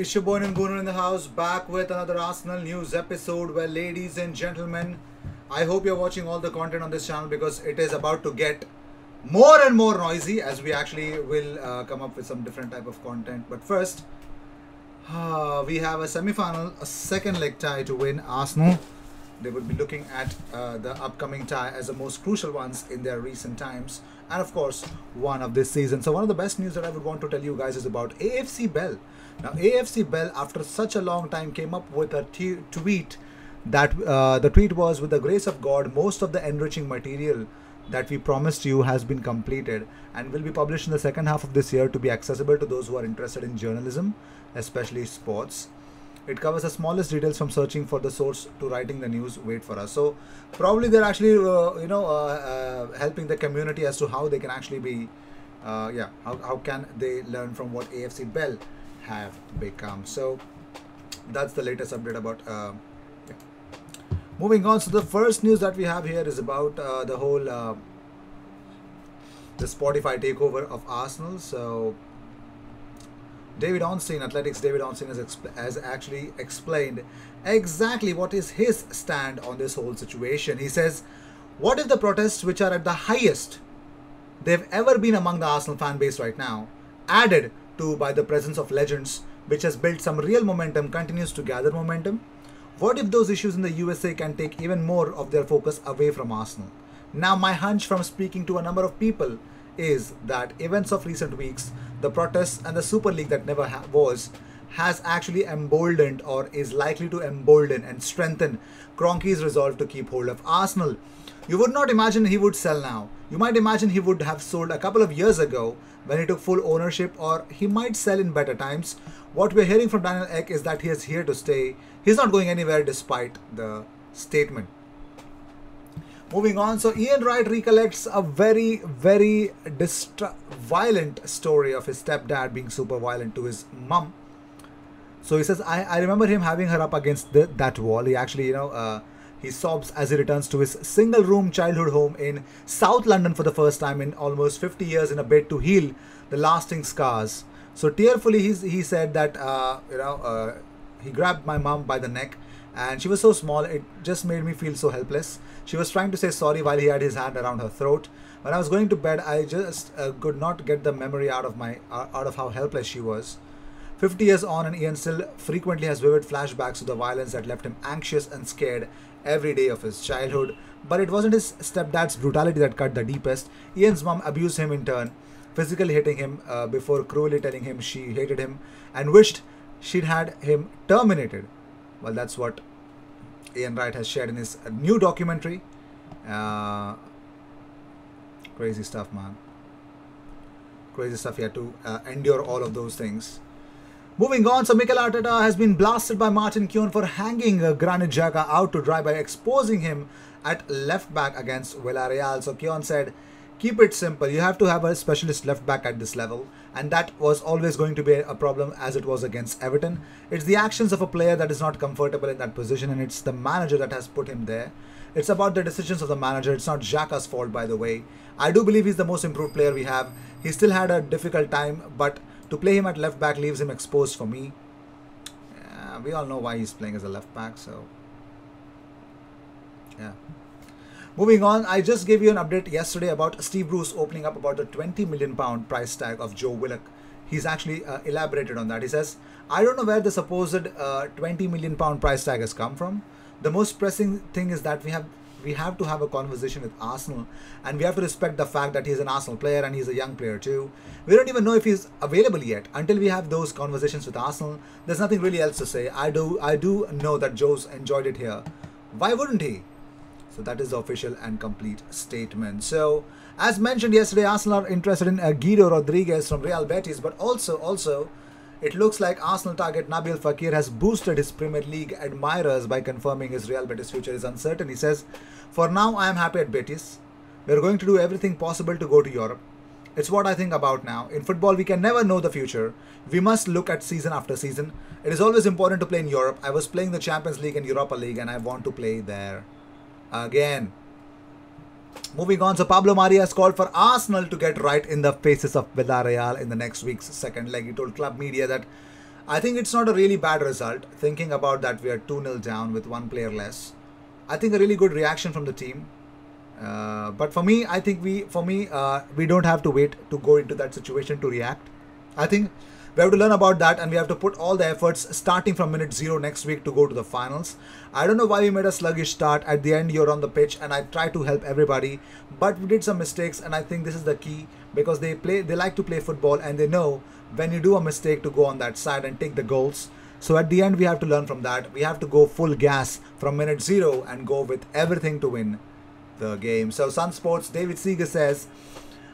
It's your boy Nguno in the house, back with another Arsenal news episode. Well, ladies and gentlemen, I hope you're watching all the content on this channel because it is about to get more and more noisy as we actually will come up with some different type of content. But first, we have a semi-final, a second leg tie to win. Arsenal, they would be looking at the upcoming tie as the most crucial ones in their recent times, and of course one of this season. So one of the best news that I would want to tell you guys is about AFC Bell. Now AFC Bell, after such a long time, came up with a tweet that the tweet was, with the grace of God, most of the enriching material that we promised you has been completed and will be published in the second half of this year to be accessible to those who are interested in journalism, especially sports. It covers the smallest details from searching for the source to writing the news. Wait for us. So probably they're actually helping the community as to how they can actually be how can they learn from what AFC Bell have become. So that's the latest update about moving on. So the first news that we have here is about the whole the Spotify takeover of Arsenal. So David Ornstein, Athletics David Ornstein, has actually explained exactly what is his stand on this whole situation. He says, what if the protests, which are at the highest they've ever been among the Arsenal fan base right now, added to by the presence of legends, which has built some real momentum, continues to gather momentum? What if those issues in the USA can take even more of their focus away from Arsenal? Now, my hunch from speaking to a number of people is that events of recent weeks, the protests and the Super League that never was, has actually emboldened or is likely to embolden and strengthen Kroenke's resolve to keep hold of Arsenal. You would not imagine he would sell now. You might imagine he would have sold a couple of years ago when he took full ownership, or he might sell in better times. What we're hearing from Daniel Ek is that he is here to stay. He's not going anywhere despite the statement. Moving on, so Ian Wright recollects a very, very violent story of his stepdad being super violent to his mum. So he says, I remember him having her up against that wall. He actually, he sobs as he returns to his single-room childhood home in South London for the first time in almost 50 years in a bid to heal the lasting scars. So tearfully, he said that, he grabbed my mum by the neck, and she was so small, it just made me feel so helpless. She was trying to say sorry while he had his hand around her throat. When I was going to bed, I just could not get the memory out of how helpless she was. 50 years on, and Ian still frequently has vivid flashbacks to the violence that left him anxious and scared every day of his childhood. But it wasn't his stepdad's brutality that cut the deepest. Ian's mum abused him in turn, physically hitting him before cruelly telling him she hated him and wished she'd had him terminated. Well, that's what Ian Wright has shared in his new documentary. Crazy stuff, man. Crazy stuff. He had to endure all of those things. Moving on, so Mikel Arteta has been blasted by Martin Keown for hanging Granit Xhaka out to dry by exposing him at left back against Villarreal. So Keown said, keep it simple. You have to have a specialist left back at this level, and that was always going to be a problem as it was against Everton. It's the actions of a player that is not comfortable in that position, and it's the manager that has put him there. It's about the decisions of the manager. It's not Xhaka's fault, by the way. I do believe he's the most improved player we have. He still had a difficult time, but to play him at left back leaves him exposed for me. We all know why he's playing as a left back, so yeah. Moving on, I just gave you an update yesterday about Steve Bruce opening up about the £20 million price tag of Joe Willock. He's actually elaborated on that. He says, I don't know where the supposed £20 million price tag has come from. The most pressing thing is that we have to have a conversation with Arsenal, and we have to respect the fact that he's an Arsenal player and he's a young player too. We don't even know if he's available yet. Until we have those conversations with Arsenal, there's nothing really else to say. I do know that Joe's enjoyed it here. Why wouldn't he? So that is the official and complete statement. So as mentioned yesterday, Arsenal are interested in Guido Rodriguez from Real Betis, but also it looks like Arsenal target Nabil Fekir has boosted his Premier League admirers by confirming his Real Betis future is uncertain. He says, for now I am happy at Betis. We are going to do everything possible to go to Europe. It's what I think about now. In football, we can never know the future. We must look at season after season. It is always important to play in Europe. I was playing the Champions League and Europa League, and I want to play there again. Moving on, so Pablo Mari has called for Arsenal to get right in the faces of Villarreal in the next week's second leg. He told club media that I think it's not a really bad result. Thinking about that, we are 2-0 down with one player less. I think a really good reaction from the team. But for me, I think we don't have to wait to go into that situation to react. I think we have to learn about that, and we have to put all the efforts starting from minute 0 next week to go to the finals. I don't know why we made a sluggish start. At the end, you're on the pitch, and I try to help everybody, but we did some mistakes, and I think this is the key, because they like to play football, and they know when you do a mistake to go on that side and take the goals. So at the end, we have to learn from that. We have to go full gas from minute 0 and go with everything to win the game. So Sun Sports, David Seeger says,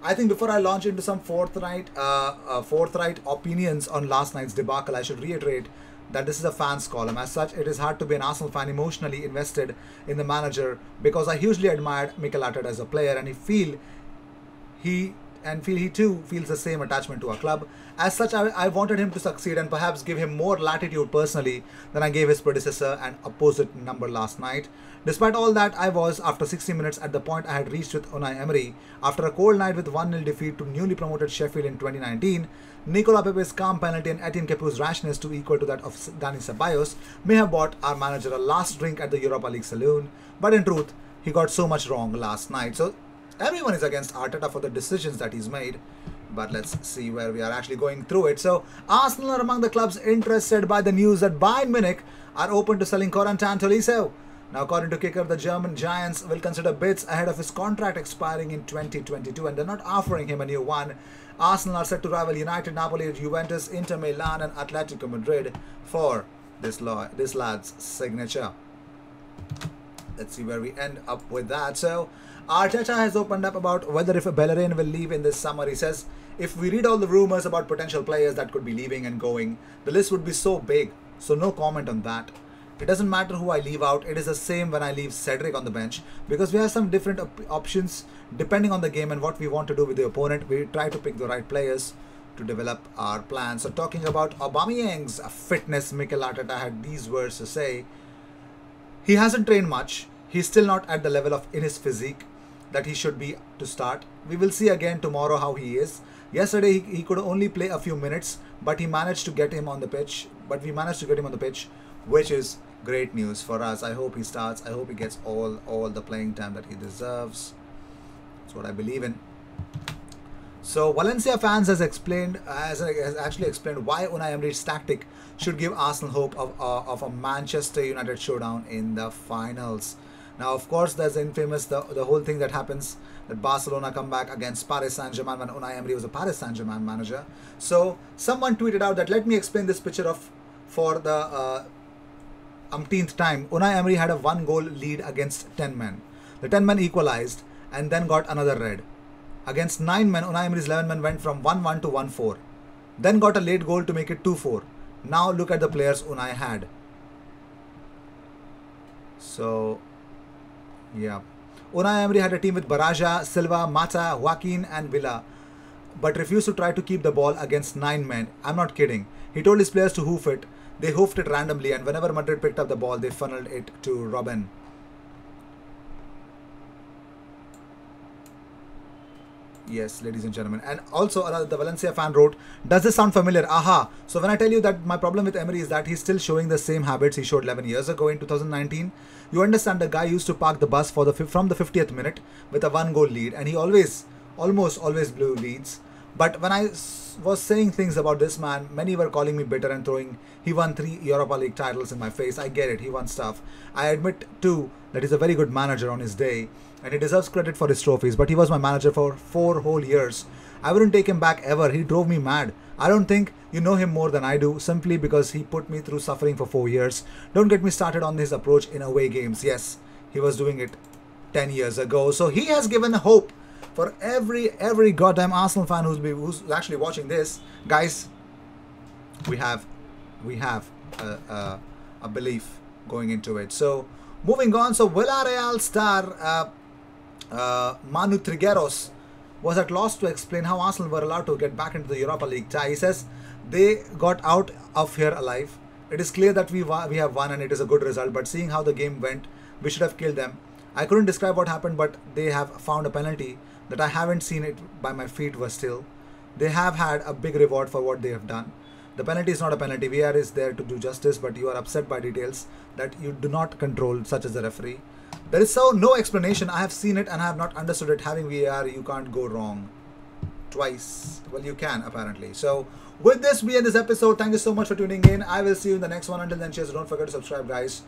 I think before I launch into some forthright opinions on last night's debacle, I should reiterate that this is a fans column. As such, it is hard to be an Arsenal fan emotionally invested in the manager, because I hugely admired Mikel Arteta as a player, and he too feels the same attachment to our club. As such, I wanted him to succeed and perhaps give him more latitude personally than I gave his predecessor and opposite number last night. Despite all that, I was, after 60 minutes, at the point I had reached with Unai Emery. After a cold night with 1-0 defeat to newly promoted Sheffield in 2019, Nicola Pepe's calm penalty and Etienne Capoe's rashness to equal to that of Dani Ceballos may have bought our manager a last drink at the Europa League saloon. But in truth, he got so much wrong last night. So everyone is against Arteta for the decisions that he's made. But let's see where we are actually going through it. So Arsenal are among the clubs interested by the news that Bayern Munich are open to selling Corentin Tolisso. Now, according to Kicker, the German Giants will consider bids ahead of his contract expiring in 2022, and they're not offering him a new one. Arsenal are set to rival United, Napoli, Juventus, Inter Milan and Atletico Madrid for this lad's signature. Let's see where we end up with that. So Arteta has opened up about whether if Bellerin will leave in this summer. He says, if we read all the rumors about potential players that could be leaving and going, the list would be so big. So no comment on that. It doesn't matter who I leave out. It is the same when I leave Cedric on the bench, because we have some different options depending on the game and what we want to do with the opponent. We try to pick the right players to develop our plan. So talking about Aubameyang's fitness, Mikel Arteta had these words to say. He hasn't trained much. He's still not at the level in his physique that he should be to start. We will see again tomorrow how he is. Yesterday he could only play a few minutes, but we managed to get him on the pitch. Which is great news for us. I hope he starts. I hope he gets all the playing time that he deserves. That's what I believe in. So Valencia fans has actually explained why Unai Emery's tactic should give Arsenal hope of a Manchester United showdown in the finals. Now, of course, there's the whole thing that happens, that Barcelona come back against Paris Saint-Germain when Unai Emery was a Paris Saint-Germain manager. So someone tweeted out that, let me explain this picture for the umpteenth time. Unai Emery had a 1-goal lead against 10 men. The 10 men equalized and then got another red. Against 9 men, Unai Emery's 11 men went from 1-1 to 1-4. Then got a late goal to make it 2-4. Now look at the players Unai had. So, yeah. Unai Emery had a team with Baraja, Silva, Mata, Joaquin and Villa, but refused to try to keep the ball against 9 men. I'm not kidding. He told his players to hoof it. They hoofed it randomly, and whenever Madrid picked up the ball, they funneled it to Robben. Yes, ladies and gentlemen. And also, the Valencia fan wrote, does this sound familiar? Aha. So when I tell you that my problem with Emery is that he's still showing the same habits he showed 11 years ago in 2019, you understand the guy used to park the bus from the 50th minute with a 1-goal lead, and he almost always blew leads. But when I was saying things about this man, many were calling me bitter and throwing, he won 3 Europa League titles in my face. I get it, he won stuff. I admit too that he's a very good manager on his day, and he deserves credit for his trophies, but he was my manager for 4 whole years. I wouldn't take him back ever. He drove me mad. I don't think you know him more than I do, simply because he put me through suffering for 4 years. Don't get me started on his approach in away games. Yes, he was doing it 10 years ago. So he has given hope for every goddamn Arsenal fan who's actually watching this. Guys, we have a belief going into it. So moving on, so Villarreal star Manu Trigueros was at loss to explain how Arsenal were allowed to get back into the Europa League tie. He says they got out of here alive. It is clear that we have won and it is a good result, but seeing how the game went, we should have killed them. I couldn't describe what happened, but they have found a penalty that I haven't seen it by my feet was still. They have had a big reward for what they have done. The penalty is not a penalty. VAR is there to do justice, but you are upset by details that you do not control, such as the referee. There is so no explanation. I have seen it and I have not understood it. Having VAR, you can't go wrong twice. Well, you can apparently. So with this, we end this episode. Thank you so much for tuning in. I will see you in the next one. Until then, cheers. Don't forget to subscribe, guys.